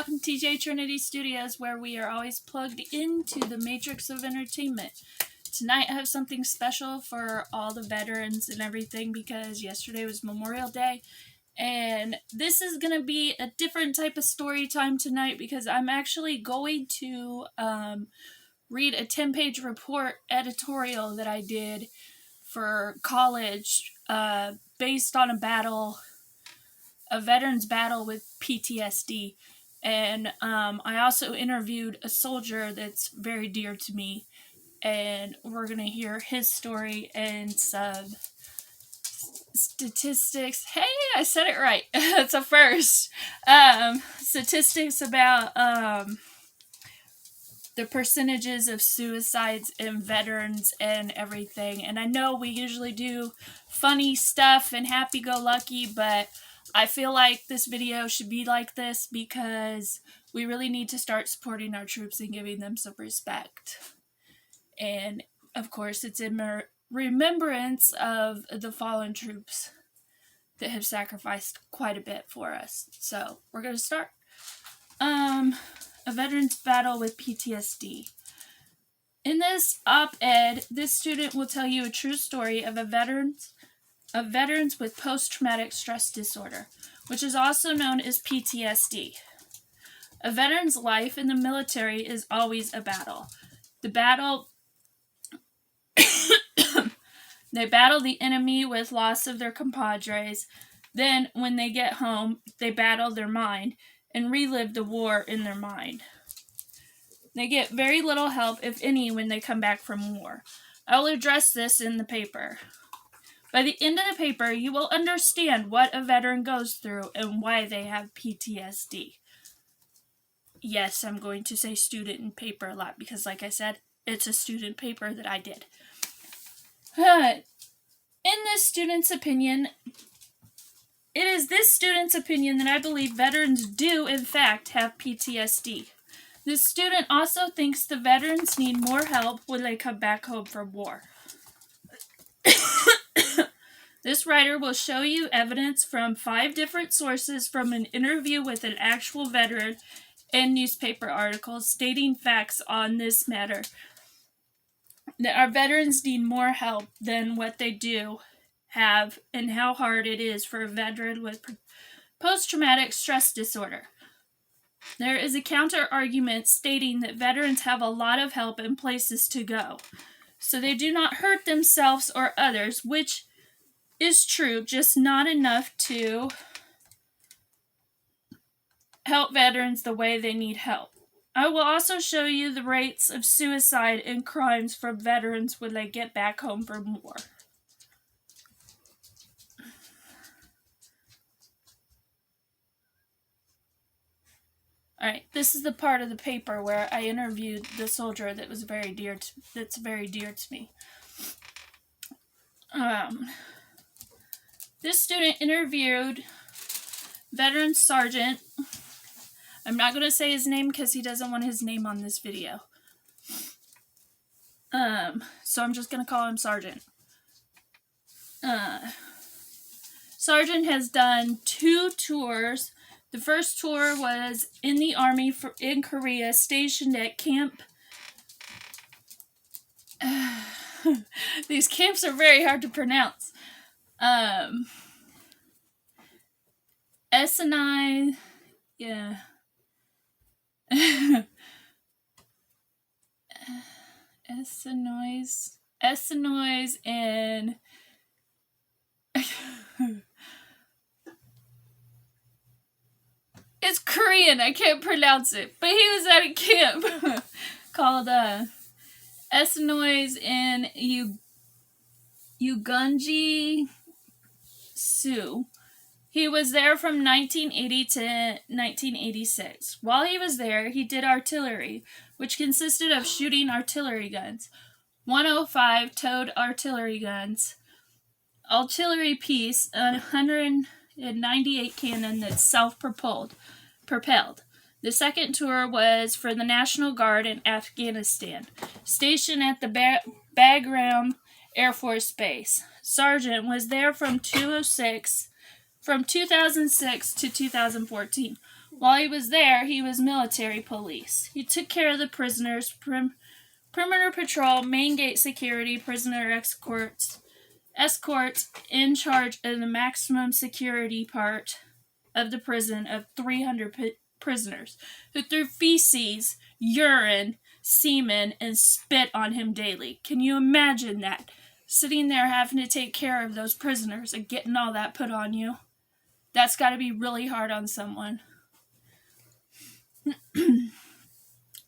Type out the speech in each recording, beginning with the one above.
welcome to TJ Trinity Studios, where we are always plugged into the matrix of entertainment. Tonight I have something special for all the veterans and everything because yesterday was Memorial Day. And this is going to be a different type of story time tonight because I'm actually going to read a 10-page report editorial that I did for college based on a veteran's battle with PTSD. And I also interviewed a soldier that's very dear to me, and we're going to hear his story and some statistics. Hey, I said it right. That's a first. Statistics about the percentages of suicides in veterans and everything. And I know we usually do funny stuff and happy-go-lucky, but I feel like this video should be like this because we really need to start supporting our troops and giving them some respect. And, of course, it's in remembrance of the fallen troops that have sacrificed quite a bit for us. So, we're going to start. A veteran's battle with PTSD. In this op-ed, this student will tell you a true story of veterans with post-traumatic stress disorder, which is also known as PTSD. A veteran's life in the military is always a battle. They battle the enemy with loss of their compadres. Then, when they get home, they battle their mind and relive the war in their mind. They get very little help, if any, when they come back from war. I will address this in the paper. By the end of the paper, you will understand what a veteran goes through and why they have PTSD. Yes, I'm going to say student and paper a lot because, like I said, it's a student paper that I did. In this student's opinion, it is this student's opinion that I believe veterans do, in fact, have PTSD. This student also thinks the veterans need more help when they come back home from war. This writer will show you evidence from 5 different sources from an interview with an actual veteran and newspaper articles stating facts on this matter. That our veterans need more help than what they do have and how hard it is for a veteran with post-traumatic stress disorder. There is a counter-argument stating that veterans have a lot of help and places to go, so they do not hurt themselves or others, which is true, just not enough to help veterans the way they need help. I will also show you the rates of suicide and crimes from veterans when they get back home from war. Alright, this is the part of the paper where I interviewed the soldier that was very dear to me. This student interviewed veteran sergeant. I'm not going to say his name because he doesn't want his name on this video. So I'm just going to call him Sergeant. Sergeant has done 2 tours. The first tour was in the Army in Korea, stationed at Camp... These camps are very hard to pronounce. Essenoise, yeah. Essenoise, and it's Korean. I can't pronounce it, but he was at a camp called Essenoise in Ugunji, Sioux. He was there from 1980 to 1986. While he was there, he did artillery, which consisted of shooting artillery guns, 105 towed artillery guns, artillery piece, 198 cannon that's self-propelled. The second tour was for the National Guard in Afghanistan, stationed at the Bagram Air Force Base. Sergeant was there from 2006 to 2014. While he was there, he was military police. He took care of the prisoners, perimeter patrol, main gate security, prisoner escorts in charge of the maximum security part of the prison of 300 prisoners who threw feces, urine, semen, and spit on him daily. Can you imagine that? Sitting there having to take care of those prisoners and getting all that put on you. That's got to be really hard on someone.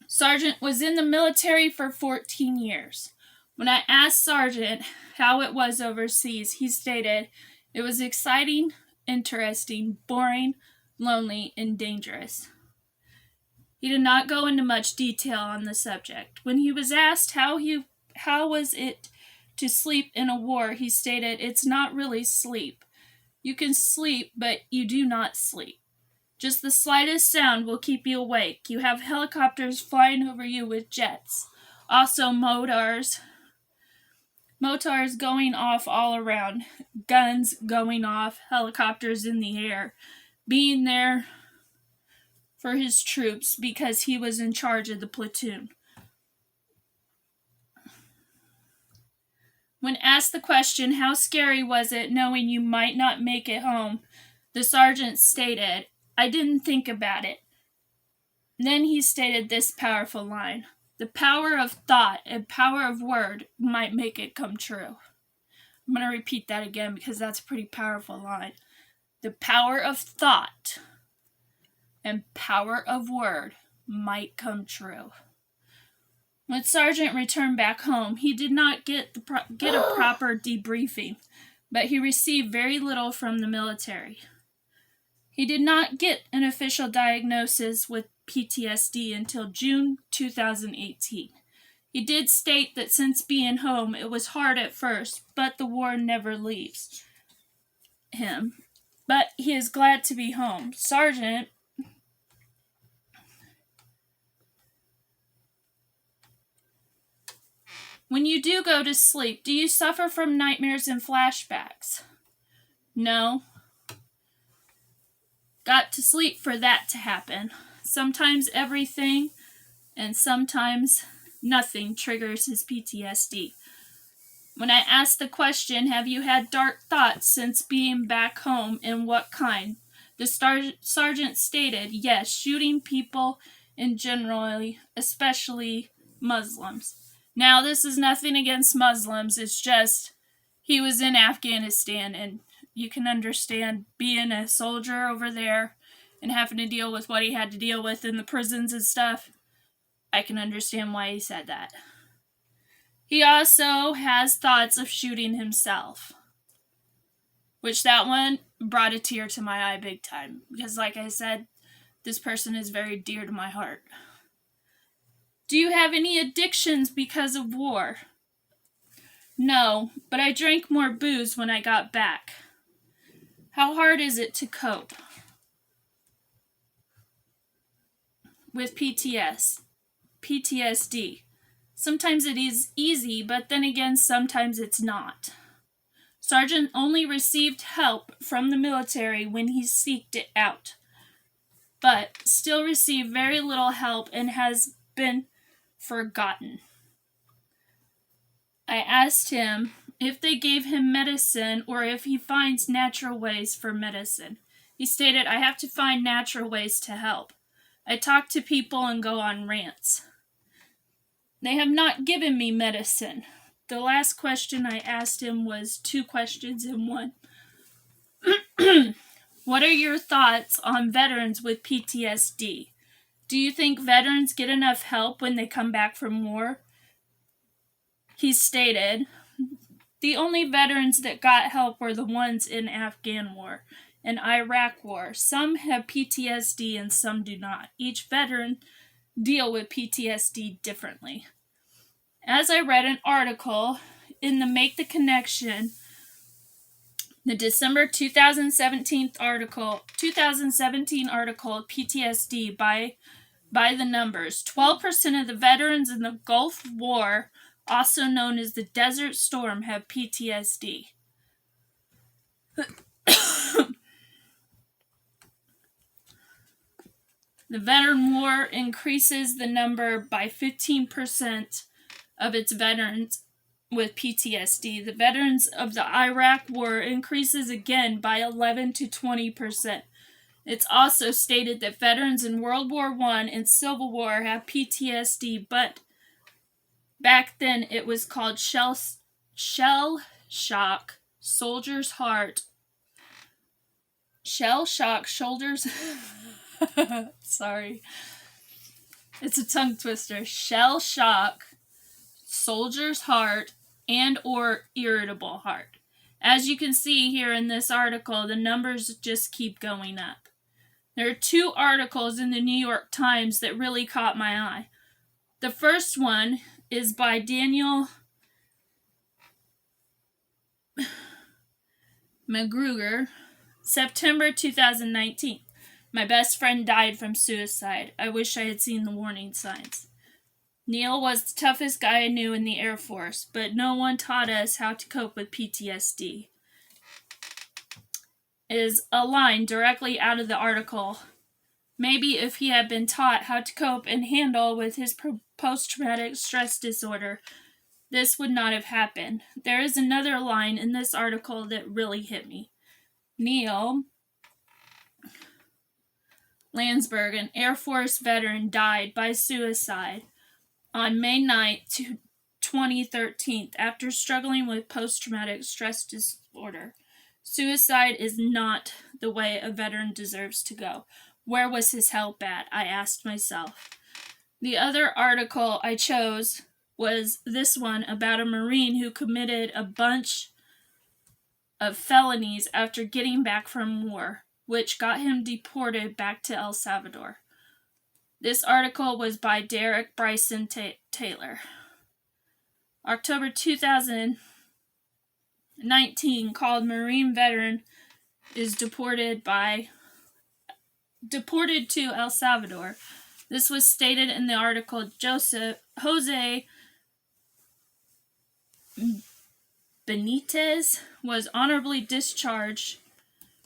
Sargent was in the military for 14 years. When I asked Sargent how it was overseas, he stated, "It was exciting, interesting, boring, lonely, and dangerous." He did not go into much detail on the subject. When he was asked how was it to sleep in a war, he stated, "It's not really sleep. You can sleep, but you do not sleep. Just the slightest sound will keep you awake. You have helicopters flying over you with jets. Also motors going off all around. Guns going off, helicopters in the air. Being there for his troops because he was in charge of the platoon." When asked the question, how scary was it knowing you might not make it home, the sergeant stated, "I didn't think about it." Then he stated this powerful line, "The power of thought and power of word might make it come true." I'm going to repeat that again because that's a pretty powerful line. The power of thought and power of word might come true. When Sargent returned back home, he did not get a proper debriefing, but he received very little from the military. He did not get an official diagnosis with PTSD until June 2018. He did state that since being home, it was hard at first, but the war never leaves him. But he is glad to be home. Sargent When you do go to sleep, do you suffer from nightmares and flashbacks? No. Got to sleep for that to happen. Sometimes everything and sometimes nothing triggers his PTSD. When I asked the question, have you had dark thoughts since being back home, and what kind? The sergeant stated, yes, shooting people in general, especially Muslims. Now, this is nothing against Muslims. It's just he was in Afghanistan, and you can understand being a soldier over there and having to deal with what he had to deal with in the prisons and stuff. I can understand why he said that. He also has thoughts of shooting himself, which that one brought a tear to my eye big time, because like I said, this person is very dear to my heart. Do you have any addictions because of war? No, but I drank more booze when I got back. How hard is it to cope with PTSD? Sometimes it is easy, but then again, sometimes it's not. Sargent only received help from the military when he seeked it out, but still received very little help and has been forgotten. I asked him if they gave him medicine or if he finds natural ways for medicine. He stated, I have to find natural ways to help. I talk to people and go on rants. They have not given me medicine. The last question I asked him was 2 questions in one. What are your thoughts on veterans with PTSD? Do you think veterans get enough help when they come back from war? He stated, the only veterans that got help were the ones in Afghan war and Iraq war. Some have PTSD and some do not. Each veteran deal with PTSD differently. As I read an article in the Make the Connection, the December 2017 article, PTSD by the numbers, 12% of the veterans in the Gulf War, also known as the Desert Storm, have PTSD. The veteran war increases the number by 15% of its veterans with PTSD. The veterans of the Iraq War increases again by 11 to 20%. It's also stated that veterans in World War I and Civil War have PTSD, but back then it was called shell shock, soldier's heart. Shell shock, shoulders. Sorry. It's a tongue twister. Shell shock, soldier's heart, and or irritable heart. As you can see here in this article, the numbers just keep going up. There are two articles in the New York Times that really caught my eye. The first one is by Daniel McGruger, September 2019. My best friend died from suicide. I wish I had seen the warning signs. Neil was the toughest guy I knew in the Air Force, but no one taught us how to cope with PTSD. Is a line directly out of the article. Maybe if he had been taught how to cope and handle with his post-traumatic stress disorder, this would not have happened. There is another line in this article that really hit me. Neil Landsberg, an Air Force veteran, died by suicide on May 9th, 2013, after struggling with post-traumatic stress disorder. Suicide is not the way a veteran deserves to go. Where was his help at? I asked myself. The other article I chose was this one about a Marine who committed a bunch of felonies after getting back from war, which got him deported back to El Salvador. This article was by Derek Bryson Taylor. October 2019, called Marine Veteran is deported to El Salvador. This was stated in the article. Jose Benitez was honorably discharged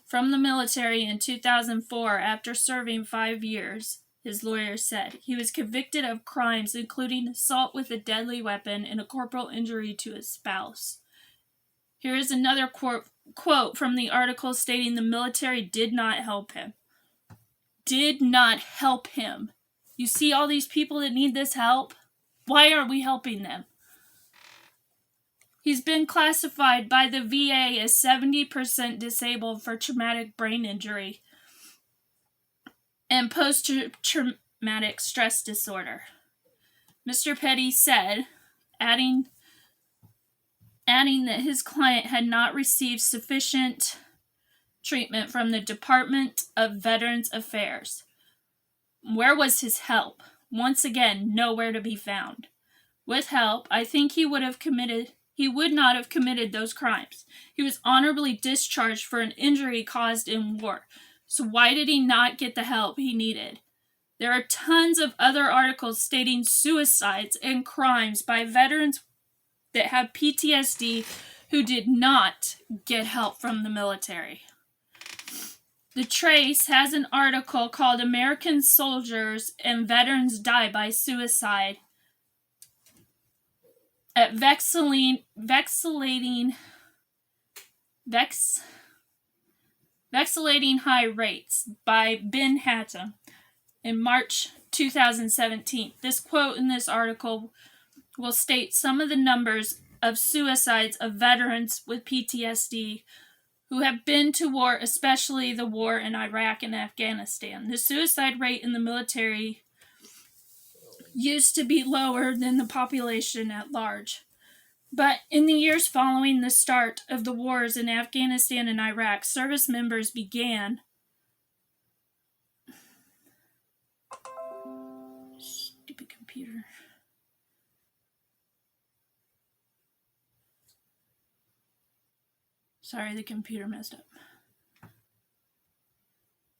from the military in 2004 after serving 5 years, his lawyer said. He was convicted of crimes including assault with a deadly weapon and a corporal injury to his spouse. Here is another quote from the article stating the military did not help him. Did not help him. You see all these people that need this help? Why aren't we helping them? He's been classified by the VA as 70% disabled for traumatic brain injury and post-traumatic stress disorder. Mr. Petty said, adding that his client had not received sufficient treatment from the Department of Veterans Affairs. Where was his help? Once again, nowhere to be found. With help, I think he would not have committed those crimes. He was honorably discharged for an injury caused in war. So why did he not get the help he needed? There are tons of other articles stating suicides and crimes by veterans that have PTSD who did not get help from the military. The Trace has an article called American Soldiers and Veterans Die by Suicide at vacillating high rates by Ben Hatton in March 2017. This quote in this article will state some of the numbers of suicides of veterans with PTSD who have been to war, especially the war in Iraq and Afghanistan. The suicide rate in the military used to be lower than the population at large. But in the years following the start of the wars in Afghanistan and Iraq, service members began stupid computer. Sorry, the computer messed up.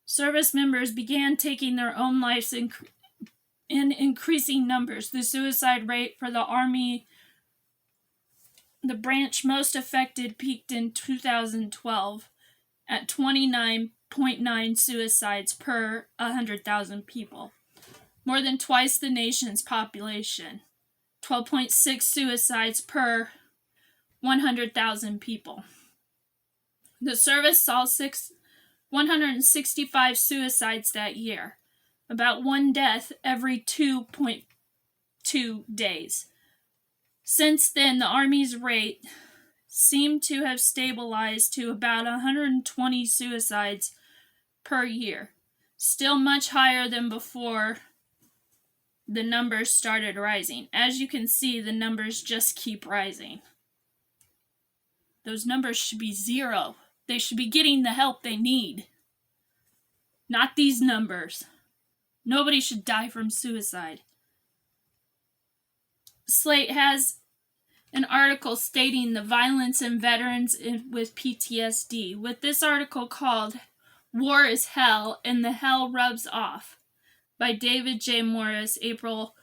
Service members began taking their own lives in increasing numbers. The suicide rate for the Army, the branch most affected, peaked in 2012 at 29 2.9 suicides per 100,000 people, more than twice the nation's population. 12.6 suicides per 100,000 people. The service saw 165 suicides that year, about one death every 2.2 days. Since then, the Army's rate seemed to have stabilized to about 120 suicides per year, still much higher than before the numbers started rising. As you can see, the numbers just keep rising. Those numbers should be zero. They should be getting the help they need. Not these numbers. Nobody should die from suicide. Slate has an article stating the violence in veterans with PTSD, with this article called War is Hell and the Hell Rubs Off by David J. Morris, April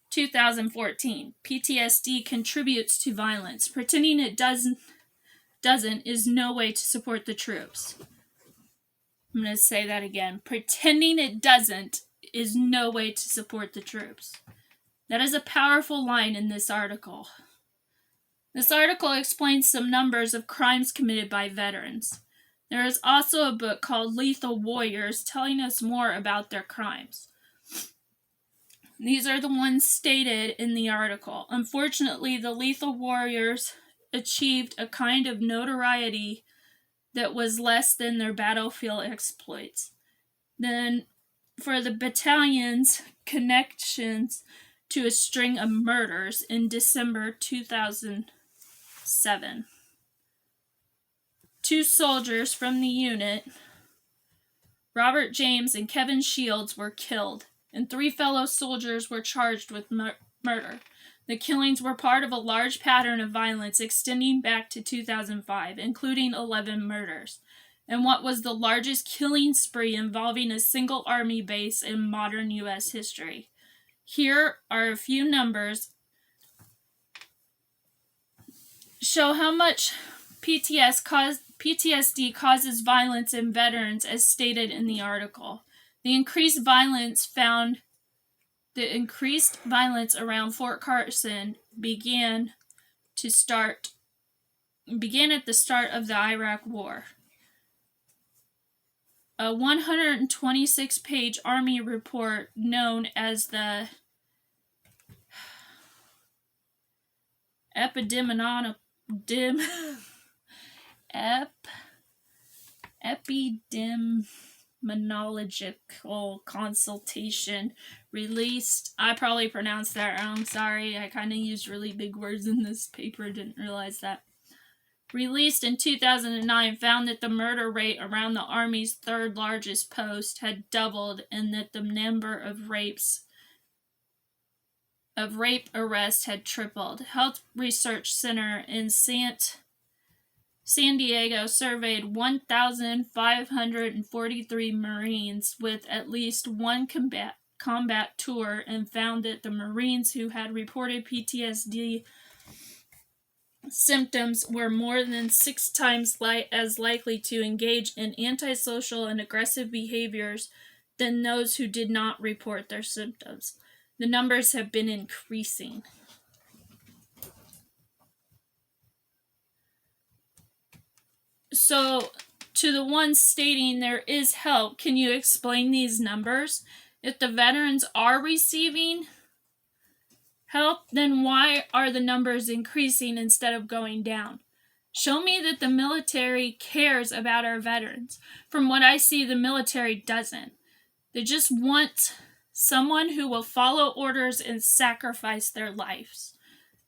2014. PTSD contributes to violence. Pretending it doesn't is no way to support the troops. I'm going to say that again. Pretending it doesn't is no way to support the troops. That is a powerful line in this article. This article explains some numbers of crimes committed by veterans. There is also a book called Lethal Warriors telling us more about their crimes. These are the ones stated in the article. Unfortunately, the Lethal Warriors achieved a kind of notoriety that was less than their battlefield exploits. Then, for the battalion's connections to a string of murders in December 2007. 2 soldiers from the unit, Robert James and Kevin Shields, were killed, and 3 fellow soldiers were charged with murder. The killings were part of a large pattern of violence extending back to 2005, including 11 murders, and what was the largest killing spree involving a single Army base in modern U.S. history. Here are a few numbers show how much PTSD causes violence in veterans, as stated in the article. The increased violence around Fort Carson began at the start of the Iraq War. A 126-page Army report known as the Epidemiological Consultation released, I probably pronounced that wrong, sorry, I kind of used really big words in this paper, didn't realize that. Released in 2009, found that the murder rate around the Army's 3rd largest post had doubled, and that the number of rape arrests had tripled. Health Research Center in San Diego surveyed 1,543 Marines with at least one combat tour and found that the Marines who had reported PTSD symptoms were more than 6 times as likely to engage in antisocial and aggressive behaviors than those who did not report their symptoms. The numbers have been increasing. So, to the ones stating there is help, can you explain these numbers? If the veterans are receiving help, then why are the numbers increasing instead of going down? Show me that the military cares about our veterans. From what I see, the military doesn't. They just want someone who will follow orders and sacrifice their lives,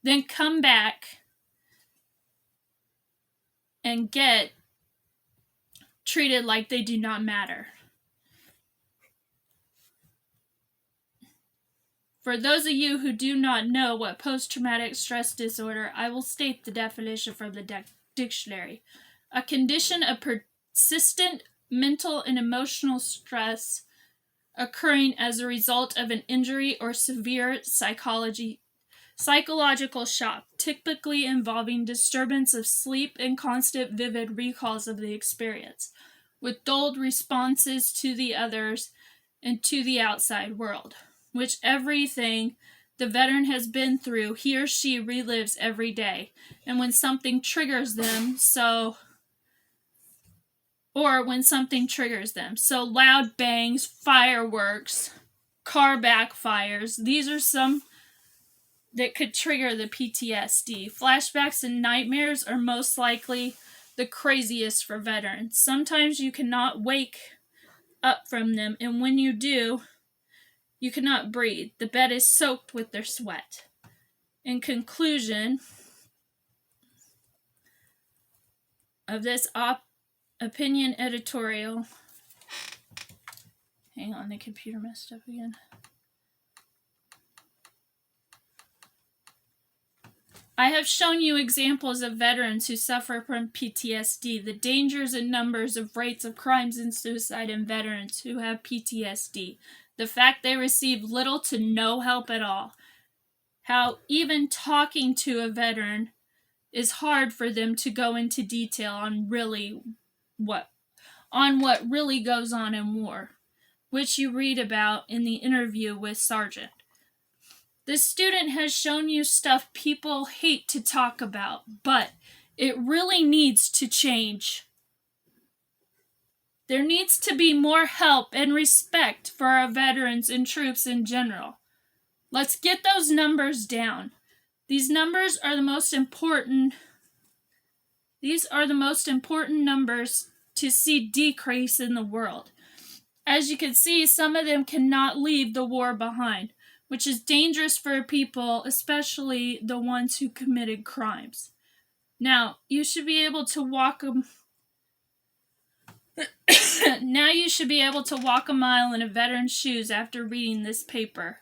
then come back and get treated like they do not matter. For those of you who do not know what post-traumatic stress disorder, I will state the definition from the dictionary. A condition of persistent mental and emotional stress occurring as a result of an injury or severe psychological shock, typically involving disturbance of sleep and constant vivid recalls of the experience. with dulled responses to the others and to the outside world, which everything the veteran has been through, he or she relives every day. And when something triggers them, so loud bangs, fireworks, car backfires, these are some that could trigger the PTSD. Flashbacks and nightmares are most likely the craziest for veterans. Sometimes you cannot wake up from them, and when you do, you cannot breathe. The bed is soaked with their sweat. In conclusion of this opinion editorial, hang on, the computer messed up again. I have shown you examples of veterans who suffer from PTSD, the dangers and numbers of rates of crimes and suicide in veterans who have PTSD, the fact they receive little to no help at all, how even talking to a veteran is hard for them to go into detail on what really goes on in war, which you read about in the interview with Sargent. This student has shown you stuff people hate to talk about, but it really needs to change. There needs to be more help and respect for our veterans and troops in general. Let's get those numbers down. These numbers are the most important. These are the most important numbers to see decrease in the world. As you can see, some of them cannot leave the war behind, which is dangerous for people, especially the ones who committed crimes. Now, you should be able to walk a mile in a veteran's shoes after reading this paper.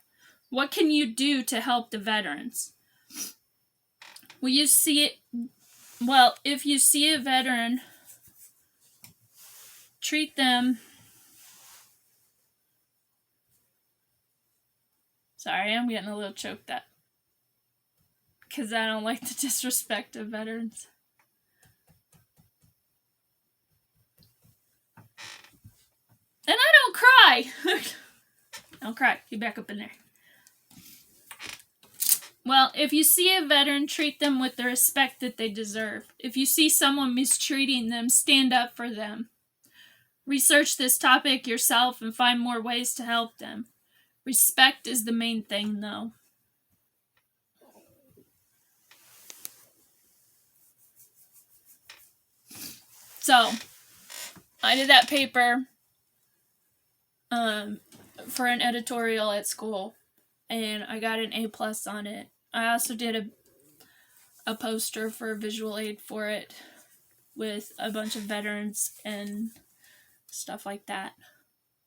What can you do to help the veterans? If you see a veteran, treat them. Sorry, I'm getting a little choked up because I don't like the disrespect of veterans. And I don't cry. Don't cry. Get back up in there. Well, if you see a veteran, treat them with the respect that they deserve. If you see someone mistreating them, stand up for them. Research this topic yourself and find more ways to help them. Respect is the main thing, though. So, I did that paper for an editorial at school, and I got an A+ on it. I also did a poster for visual aid for it with a bunch of veterans and stuff like that.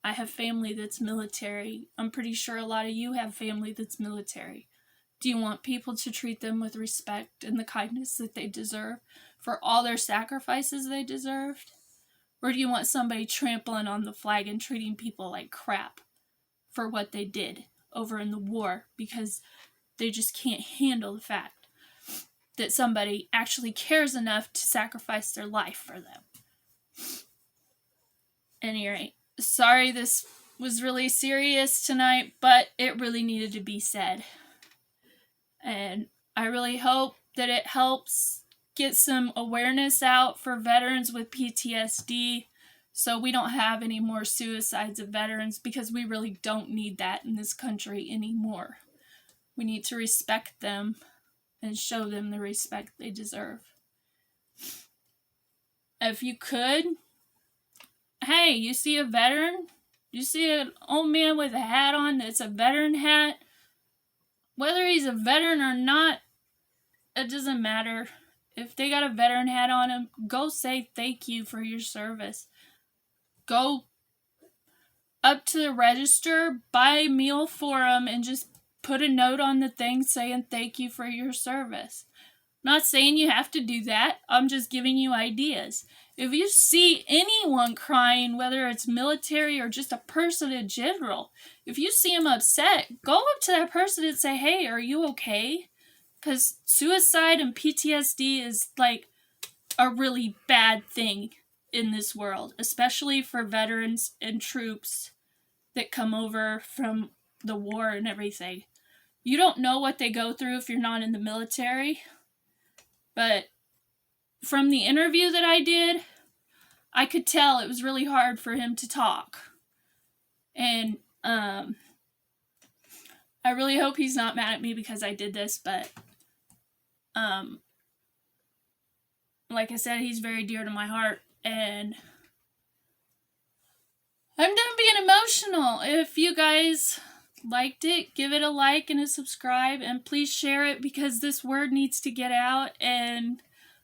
I have family that's military. I'm pretty sure a lot of you have family that's military. Do you want people to treat them with respect and the kindness that they deserve for all their sacrifices they deserved? Or do you want somebody trampling on the flag and treating people like crap for what they did over in the war because they just can't handle the fact that somebody actually cares enough to sacrifice their life for them? Anyway, sorry this was really serious tonight, but it really needed to be said. And I really hope that it helps get some awareness out for veterans with PTSD so we don't have any more suicides of veterans, because we really don't need that in this country anymore. We need to respect them and show them the respect they deserve. If you could, hey, you see a veteran? You see an old man with a hat on that's a veteran hat? Whether he's a veteran or not, it doesn't matter. If they got a veteran hat on him, go say thank you for your service. Go up to the register, buy a meal for them, and just put a note on the thing saying thank you for your service. I'm not saying you have to do that. I'm just giving you ideas. If you see anyone crying, whether it's military or just a person in general, if you see them upset, go up to that person and say, hey, are you okay? Because suicide and PTSD is like a really bad thing in this world, especially for veterans and troops that come over from the war and everything. You don't know what they go through if you're not in the military, but from the interview that I did, I could tell it was really hard for him to talk. And I really hope he's not mad at me because I did this, but like I said, he's very dear to my heart, and I'm done being emotional. If you guys liked it, give it a like and a subscribe, and please share it because this word needs to get out. And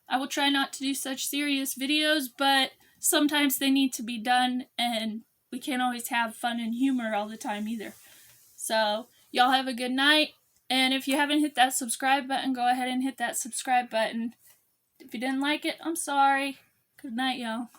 I will try not to do such serious videos, but sometimes they need to be done, and we can't always have fun and humor all the time either. So y'all have a good night, and if you haven't hit that subscribe button, go ahead and hit that subscribe button. If you didn't like it, I'm sorry. Good night, y'all.